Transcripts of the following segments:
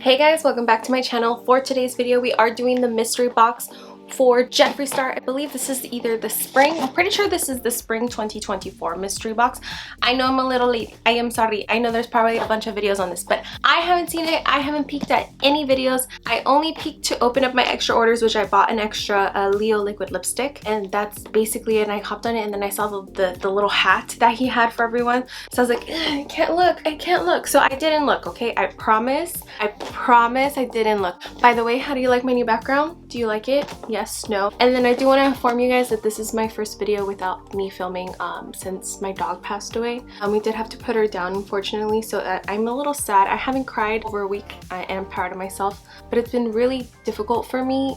Hey guys, welcome back to my channel. For today's video, we are doing the mystery box for Jeffree Star. I believe this is either the spring, I'm pretty sure this is the spring 2024 mystery box. I know I'm a little late, I am sorry. I know there's probably a bunch of videos on this, but I haven't seen it. I haven't peeked at any videos. I only peeked to open up my extra orders, which I bought an extra Leo liquid lipstick, and that's basically it. And I hopped on it, and then I saw the little hat that he had for everyone, so I was like, I can't look. So I didn't look, okay? I promise I didn't look. By the way, how do you like my new background? Do you like it? Yes, no? And then I do want to inform you guys that this is my first video without me filming since my dog passed away. We did have to put her down, unfortunately, so I'm a little sad. I haven't cried over a week, and I'm proud of myself, but it's been really difficult for me.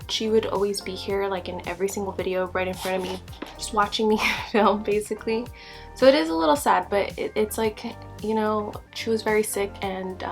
She would always be here, like in every single video, right in front of me, just watching me film, basically. So it is a little sad, but it's like, you know, she was very sick, and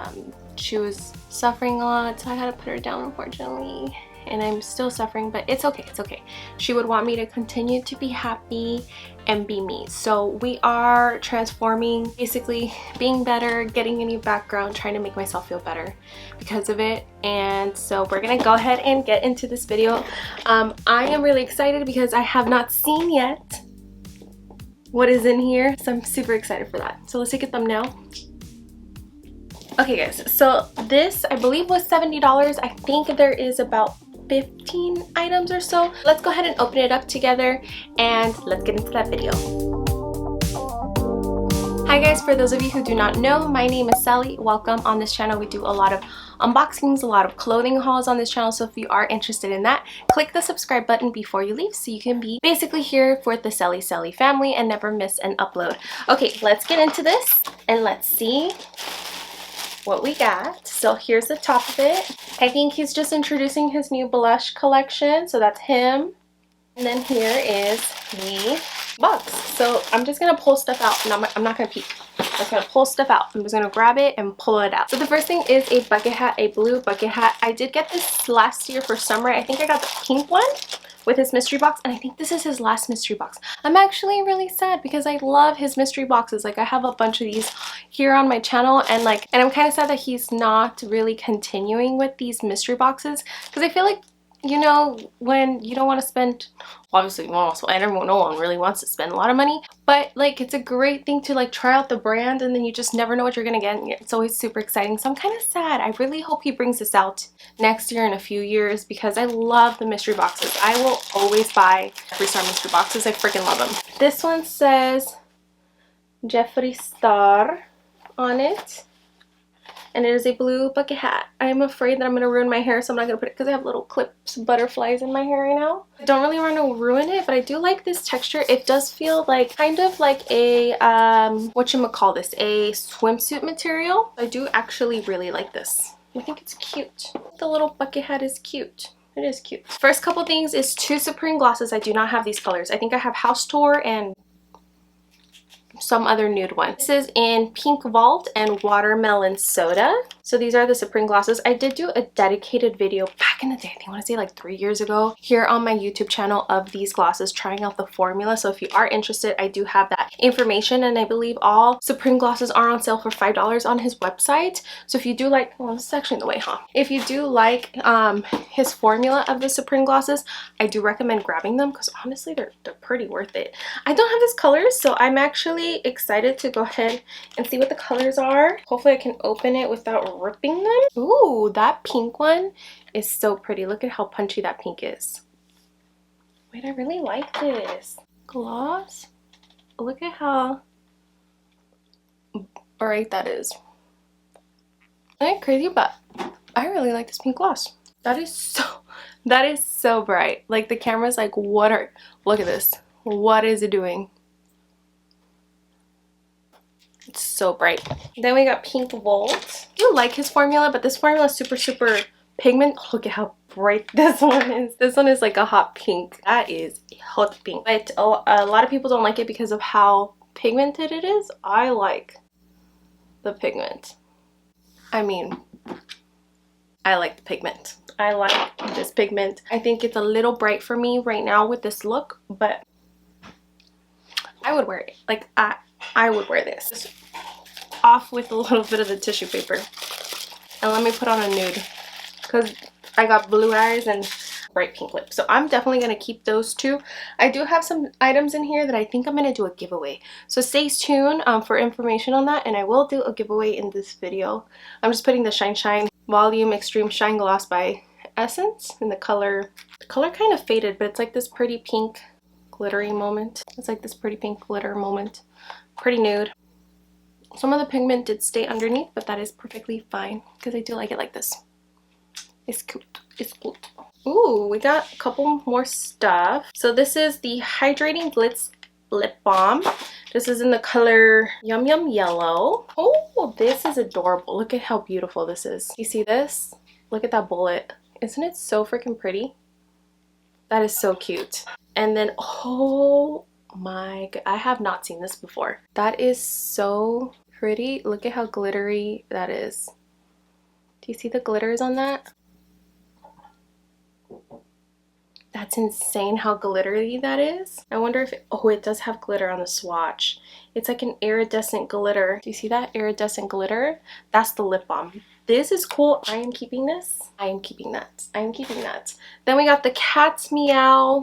she was suffering a lot, so I had to put her down, unfortunately. And I'm still suffering, but it's okay, it's okay. She would want me to continue to be happy and be me. So we are transforming, basically being better, getting a new background, trying to make myself feel better because of it. And so we're gonna go ahead and get into this video. I am really excited because I have not seen yet what is in here, so I'm super excited for that. So let's take a thumbnail. Okay guys, so this I believe was $70. I think there is about 15 items or so. Let's go ahead and open it up together and let's get into that video. Hi guys, for those of you who do not know, my name is Sally. Welcome. On this channel we do a lot of unboxings, a lot of clothing hauls on this channel, so if you are interested in that, click the subscribe button before you leave so you can be basically here for the Sally family and never miss an upload. Okay, let's get into this and let's see what we got. So here's the top of it. I think he's just introducing his new blush collection, so that's him. And then here is the box. So I'm just gonna pull stuff out, and I'm not gonna peek. I'm just gonna pull stuff out. I'm just gonna grab it and pull it out. So the first thing is a bucket hat, a blue bucket hat. I did get this last year for summer. I think I got the pink one with his mystery box, and I think this is his last mystery box. I'm actually really sad because I love his mystery boxes. Like, I have a bunch of these here on my channel, and I'm kind of sad that he's not really continuing with these mystery boxes, because I feel like, you know, when you don't want to spend, obviously no one really wants to spend a lot of money, but like it's a great thing to like try out the brand, and then you just never know what you're gonna get, and it's always super exciting. So I'm kind of sad. I really hope he brings this out next year, in a few years, because I love the mystery boxes. I will always buy Jeffree Star mystery boxes. I freaking love them. This one says Jeffree Star on it, and it is a blue bucket hat. I'm afraid that I'm gonna ruin my hair, so I'm not gonna put it, because I have little clips, butterflies in my hair right now. I don't really want to ruin it, but I do like this texture. It does feel like kind of like a whatchamacallit, a swimsuit material. I do actually really like this. I think it's cute. The little bucket hat is cute. It is cute. First couple things is 2 Supreme glosses. I do not have these colors. I think I have House Tour and some other nude one. This is in Pink Vault and Watermelon Soda. So these are the Supreme glosses. I did do a dedicated video back in the day, I think I want to say like 3 years ago, here on my YouTube channel of these glosses, trying out the formula. So if you are interested, I do have that information, and I believe all Supreme glosses are on sale for $5 on his website. So if you do like, well, this is actually in the way, huh? If you do like his formula of the Supreme glosses, I do recommend grabbing them, because honestly they're pretty worth it. I don't have his colors, so I'm actually excited to go ahead and see what the colors are. Hopefully I can open it without ripping them. Ooh, that pink one is so pretty. Look at how punchy that pink is. Wait, I really like this gloss. Look at how bright that is. I ain't crazy, but I really like this pink gloss. That is so bright. Like, the camera's like, look at this. What is it doing? It's so bright. Then we got Pink Vault. I do like his formula, but this formula is super pigment. Oh, look at how bright this one is. This one is like a hot pink. That is a hot pink. But a lot of people don't like it because of how pigmented it is. I like the pigment. I mean, I like the pigment. I like this pigment. I think it's a little bright for me right now with this look, but I would wear it. Like, I would wear this. Just off with a little bit of the tissue paper. And let me put on a nude because I got blue eyes and bright pink lips. So I'm definitely going to keep those two. I do have some items in here that I think I'm going to do a giveaway. So stay tuned for information on that, and I will do a giveaway in this video. I'm just putting the Shine Shine Volume Extreme Shine Gloss by Essence in the color kind of faded, but it's like this pretty pink glittery moment. It's like this pretty pink glitter moment. Pretty nude. Some of the pigment did stay underneath, but that is perfectly fine because I do like it like this. It's cute. It's cute. Ooh, we got a couple more stuff. So this is the Hydrating Glitz Lip Balm. This is in the color Yum Yum Yellow. Oh, this is adorable. Look at how beautiful this is. You see this? Look at that bullet. Isn't it so freaking pretty? That is so cute. And then, oh my god, I have not seen this before. That is so pretty. Look at how glittery that is. Do you see the glitters on that? That's insane how glittery that is. I wonder if oh, it does have glitter on the swatch. It's like an iridescent glitter. Do you see that iridescent glitter? That's the lip balm. This is cool. I am keeping this. I am keeping that. I am keeping that. Then we got the Cat's Meow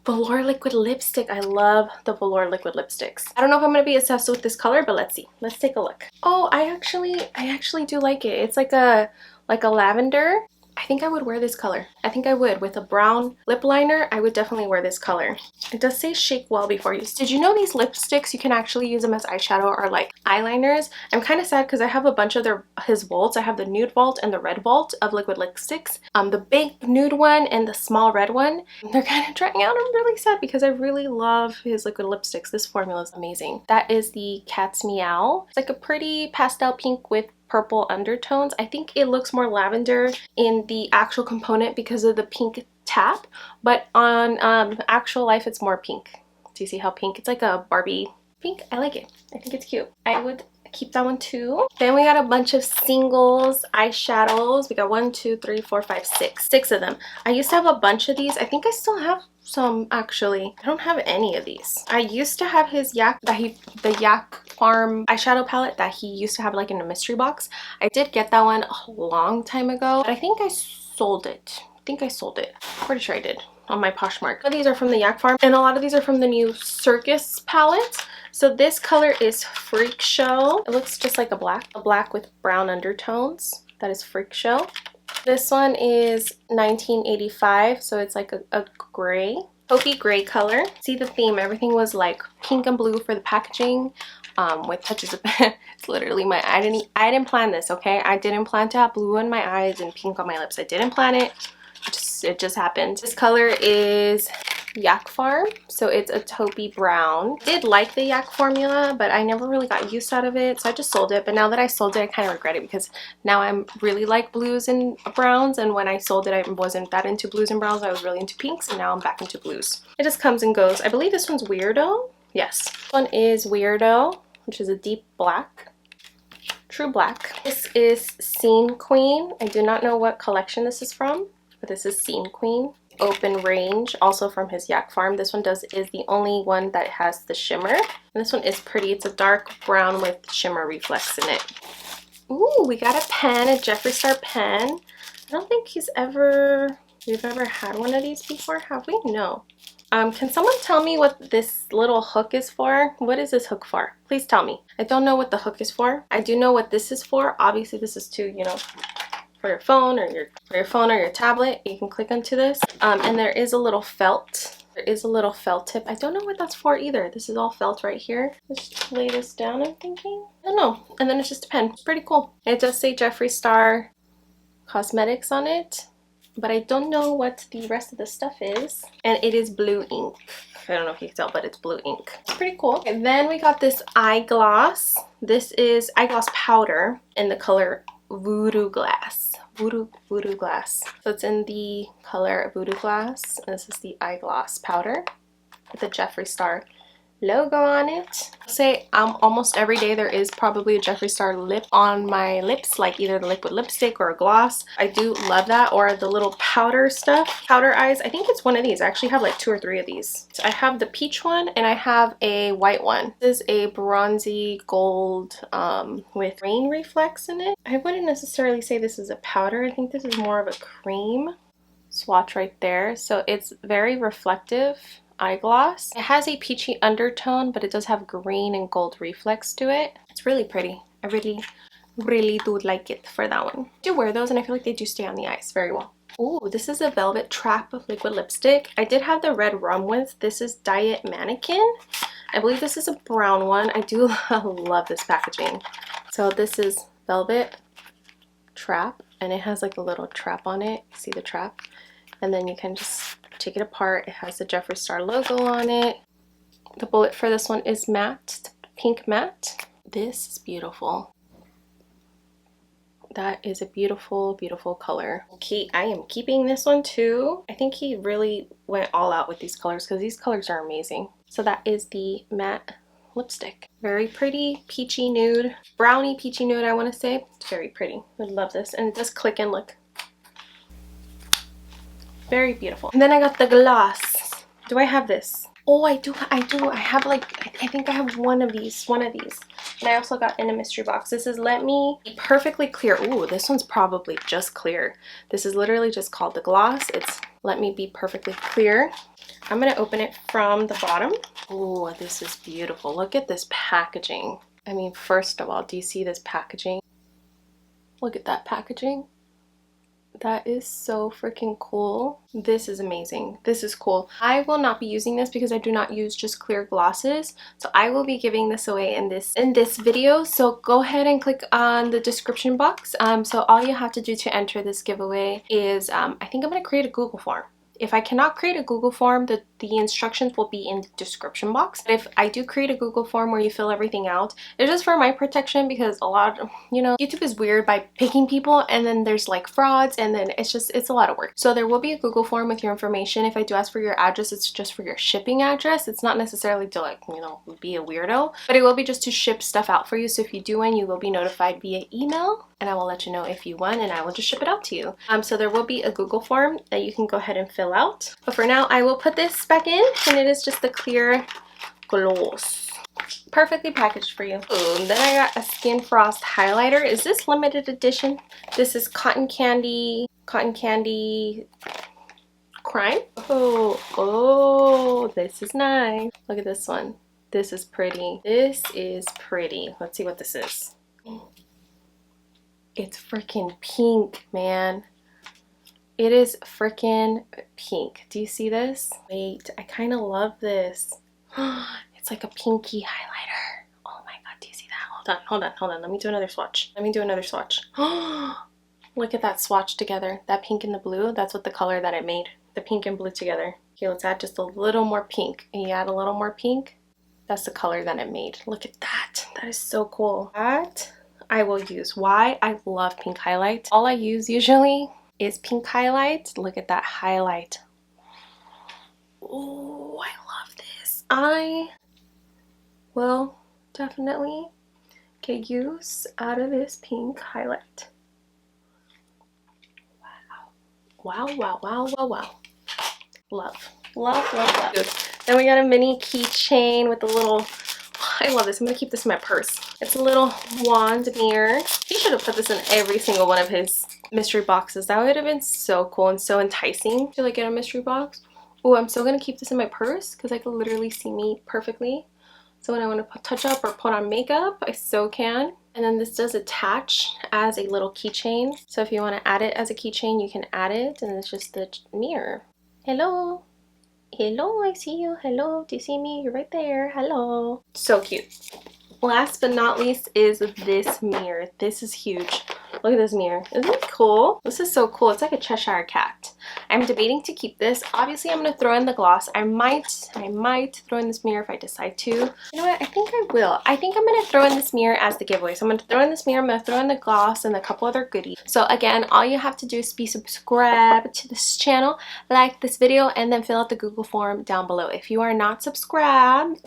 Velour Liquid Lipstick. I love the Velour Liquid Lipsticks. I don't know if I'm going to be obsessed with this color, but let's see. Let's take a look. Oh, I actually do like it. It's like a lavender. I think I would wear this color. I think I would. With a brown lip liner, I would definitely wear this color. It does say shake well before use. Did you know these lipsticks, you can actually use them as eyeshadow or like eyeliners? I'm kind of sad because I have a bunch of his vaults. I have the nude vault and the red vault of liquid lipsticks. The big nude one and the small red one. They're kind of drying out. I'm really sad because I really love his liquid lipsticks. This formula is amazing. That is the Cat's Meow. It's like a pretty pastel pink with purple undertones. I think it looks more lavender in the actual component because of the pink tap, but on actual life it's more pink. Do you see how pink? It's like a Barbie pink. I like it. I think it's cute. I would keep that one too. Then we got a bunch of singles eyeshadows. We got 1, 2, 3, 4, 5, 6. 6 of them. I used to have a bunch of these. I think I still have some actually. I don't have any of these. I used to have his the Yak Farm eyeshadow palette that he used to have like in a mystery box. I did get that one a long time ago, but I think I sold it. Pretty sure I did on my Poshmark. But these are from the Yak Farm, and a lot of these are from the new Circus palette. So this color is Freak Show. It looks just like a black with brown undertones. That is Freak Show. This one is 1985, so it's like a gray, taupey gray color. See the theme, everything was like pink and blue for the packaging, with touches of it's literally my I didn't plan this, okay? I didn't plan to have blue in my eyes and pink on my lips. I didn't plan it. It just happened. This color is Yak Farm, so it's a taupey brown. I did like the Yak formula, but I never really got use out of it, so I just sold it. But now that I sold it, I kind of regret it because now I'm really like blues and browns, and when I sold it, I wasn't that into blues and browns. I was really into pinks, and now I'm back into blues. It just comes and goes. I believe this one's Weirdo. Yes, this one is Weirdo, which is a deep black. True black. This is Scene Queen. I do not know what collection this is from, but this is Scene Queen. Open Range, also from his Yak Farm. This one is the only one that has the shimmer. And this one is pretty. It's a dark brown with shimmer reflex in it. Ooh, we got a pen, a Jeffree Star pen. I don't think we've ever had one of these before, have we? No. Can someone tell me what this little hook is for? What is this hook for? Please tell me. I don't know what the hook is for. I do know what this is for. Obviously, this is to, you know, for your phone or your tablet. You can click onto this. And there is a little felt. There is a little felt tip. I don't know what that's for either. This is all felt right here. Let's lay this down, I'm thinking. I don't know. And then it's just a pen. It's pretty cool. It does say Jeffree Star Cosmetics on it, but I don't know what the rest of the stuff is. And it is blue ink. I don't know if you can tell, but it's blue ink. It's pretty cool. And then we got this eye gloss. This is eye gloss powder in the color Voodoo Glass. Voodoo Glass. So it's in the color Voodoo Glass. And this is the eye gloss powder with the Jeffree Star logo on it. I'll say almost every day there is probably a Jeffree Star lip on my lips, like either the liquid lipstick or a gloss. I do love that, or the little powder stuff, powder eyes. I think it's one of these. I actually have like 2 or 3 of these. So I have the peach one and I have a white one. This is a bronzy gold with rain reflex in it. I wouldn't necessarily say this is a powder. I think this is more of a cream. Swatch right there. So it's very reflective eye gloss. It has a peachy undertone, but it does have green and gold reflex to it. It's really pretty. I really do like it for that one. I do wear those and I feel like they do stay on the eyes very well. Oh, this is a Velvet Trap liquid lipstick. I did have the red rum with. This is Diet Mannequin. I believe this is a brown one. I do love this packaging. So this is Velvet Trap and it has like a little trap on it. See the trap? And then you can just take it apart. It has the Jeffree Star logo on it. The bullet for this one is matte, pink matte. This is beautiful. That is a beautiful, beautiful color. Okay, I am keeping this one too. I think he really went all out with these colors because these colors are amazing. So that is the matte lipstick. Very pretty, peachy nude, brownie peachy nude, I want to say. It's very pretty. I love this. And it does click and look. Very beautiful. And then I got the gloss. Do I have this? Oh, I do. I have like, I think I have one of these. And I also got in a mystery box. This is Let Me Be Perfectly Clear. Ooh, this one's probably just clear. This is literally just called the gloss. It's Let Me Be Perfectly Clear. I'm going to open it from the bottom. Oh, this is beautiful. Look at this packaging. I mean, first of all, do you see this packaging? Look at that packaging. That is so freaking cool. This is amazing. This is cool. I will not be using this because I do not use just clear glosses. So I will be giving this away in this video. So go ahead and click on the description box. So all you have to do to enter this giveaway is I think I'm going to create a Google form. If I cannot create a Google form, the instructions will be in the description box. But if I do create a Google form where you fill everything out, it's just for my protection because a lot of, you know, YouTube is weird by picking people and then there's like frauds and then it's a lot of work. So there will be a Google form with your information. If I do ask for your address, it's just for your shipping address. It's not necessarily to like, you know, be a weirdo, but it will be just to ship stuff out for you. So if you do win, you will be notified via email and I will let you know if you won and I will just ship it out to you. So there will be a Google form that you can go ahead and fill out. But for now, I will put this back in and it is just the clear gloss. Perfectly packaged for you. Ooh, then I got a Skin Frost highlighter. Is this limited edition? This is Cotton Candy Crime. Oh, this is nice. Look at this one. This is pretty. This is pretty. Let's see what this is. It's freaking pink, man. It is freaking pink. Do you see this? Wait, I kind of love this. It's like a pinky highlighter. Oh my god, do you see that? Hold on. Let me do another swatch. Look at that swatch together. That pink and the blue, that's what the color that it made. The pink and blue together. Okay, let's add just a little more pink. And you add a little more pink, that's the color that it made. Look at that. That is so cool. That I will use. Why? I love pink highlight. All I use usually is pink highlight. Look at that highlight. Oh, I love this. I will definitely get use out of this pink highlight. Wow. Love. Good. Then we got a mini keychain with a little, I love this. I'm gonna keep this in my purse. It's a little wand mirror. He should have put this in every single one of his mystery boxes. That would have been so cool and so enticing to like get a mystery box. Oh, I'm still gonna keep this in my purse because I can literally see me perfectly. So when I want to touch up or put on makeup, I so can. And then this does attach as a little keychain. So if you want to add it as a keychain, you can add it, and it's just the mirror. Hello, I see you. Hello, do you see me? You're right there. Hello. So cute. Last but not least is this mirror. This is huge. Look at this mirror. Isn't it cool? This is so cool. It's like a Cheshire cat. I I'm debating to keep this. Obviously, I'm going to throw in the gloss. I might throw in this mirror if I decide to. You know what? I think I will. I think I'm going to throw in this mirror as the giveaway. So I'm going to throw in this mirror. I'm going to throw in the gloss and a couple other goodies. So again, all you have to do is be subscribed to this channel, like this video, and then fill out the Google form down below. If you are not subscribed,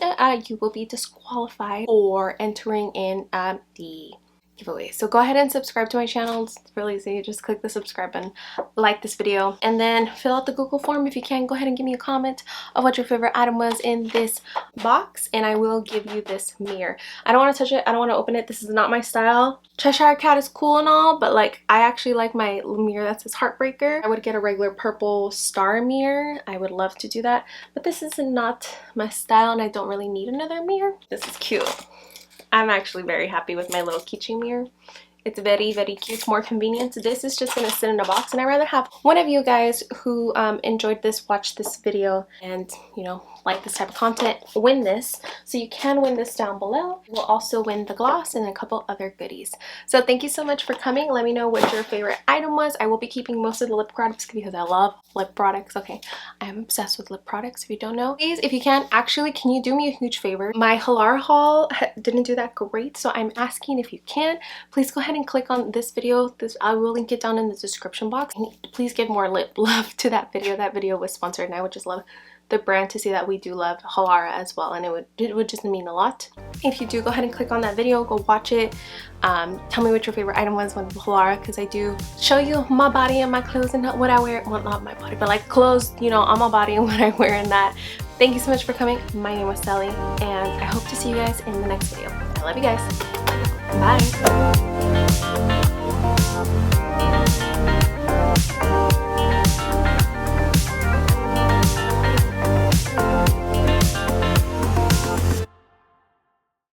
you will be disqualified for entering in the giveaway. So go ahead and subscribe to my channel. It's really easy. Just click the subscribe button, like this video, and then fill out the Google form. If you can, go ahead and give me a comment of what your favorite item was in this box, and I will give you this mirror. I don't want to touch it. I don't want to open it. This is not my style. Cheshire Cat is cool and all, but like I actually like my mirror that says Heartbreaker. I would get a regular purple star mirror. I would love to do that, but this is not my style and I don't really need another mirror. This is cute. I'm actually very happy with my little keychain mirror. It's very, very cute, more convenient. This is just going to sit in a box, and I'd rather have one of you guys who enjoyed this, watch this video, and, you know, like this type of content, win this. So you can win this down below. We'll also win the gloss and a couple other goodies. So thank you so much for coming. Let me know what your favorite item was. I will be keeping most of the lip products because I love lip products. Okay, I'm obsessed with lip products if you don't know. Please, if you can, actually, can you do me a huge favor? My Halar haul didn't do that great, so I'm asking if you can, please go ahead and click on this video. I will link it down in the description box. Please give more lip love to that video. That video was sponsored, and I would just love the brand to see that we do love Halara as well, and it would just mean a lot. If you do, go ahead and click on that video, go watch it. Tell me what your favorite item was with Halara, because I do show you my body and my clothes and what I wear. Well, not my body, but like clothes, you know, on my body and what I wear in that. Thank you so much for coming. My name was Sally, and I hope to see you guys in the next video. I love you guys. Bye.